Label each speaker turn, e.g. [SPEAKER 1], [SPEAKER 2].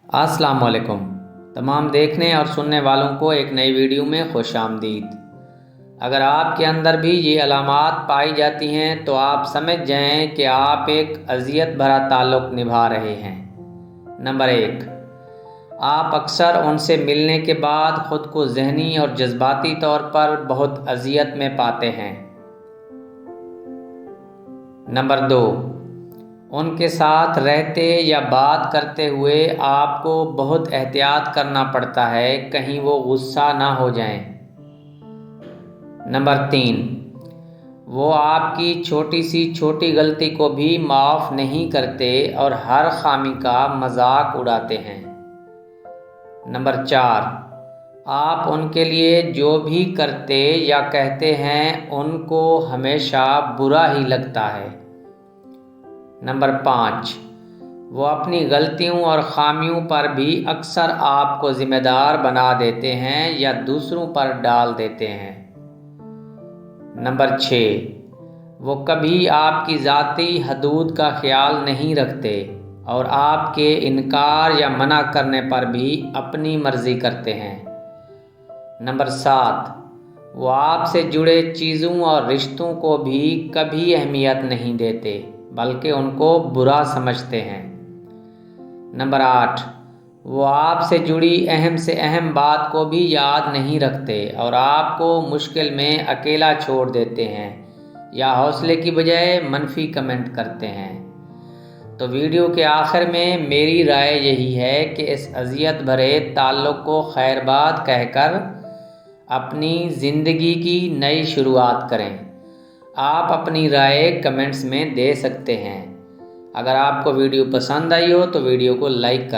[SPEAKER 1] अस्सलाम वालेकुम। तमाम देखने और सुनने वालों को एक नई वीडियो में खुश आमदीद। अगर आपके अंदर भी ये अलामात पाई जाती हैं तो आप समझ जाएं कि आप एक अजियत भरा ताल्लुक़ निभा रहे हैं। नंबर 1, आप अक्सर उनसे मिलने के बाद ख़ुद को ज़हनी और जज्बाती तौर पर बहुत अजियत में पाते हैं। नंबर 2, उनके साथ रहते या बात करते हुए आपको बहुत एहतियात करना पड़ता है कहीं वो गुस्सा ना हो जाएं। नंबर 3, वो आपकी छोटी सी छोटी गलती को भी माफ़ नहीं करते और हर खामी का मजाक उड़ाते हैं। नंबर 4, आप उनके लिए जो भी करते या कहते हैं उनको हमेशा बुरा ही लगता है। नंबर 5, वो अपनी गलतियों और खामियों पर भी अक्सर आपको ज़िम्मेदार बना देते हैं या दूसरों पर डाल देते हैं। नंबर 6, वो कभी आपकी ज़ाती हदूद का ख्याल नहीं रखते और आपके इनकार या मना करने पर भी अपनी मर्ज़ी करते हैं। नंबर 7, वो आपसे जुड़े चीज़ों और रिश्तों को भी कभी अहमियत नहीं देते बल्कि उनको बुरा समझते हैं। नंबर 8, वो आपसे जुड़ी अहम से अहम बात को भी याद नहीं रखते और आपको मुश्किल में अकेला छोड़ देते हैं या हौसले की बजाय मनफी कमेंट करते हैं। तो वीडियो के आखिर में मेरी राय यही है कि इस अजियत भरे ताल्लुक़ को खैरबाद कहकर अपनी ज़िंदगी की नई शुरुआत करें। आप अपनी राय कमेंट्स में दे सकते हैं। अगर आपको वीडियो पसंद आई हो तो वीडियो को लाइक करें।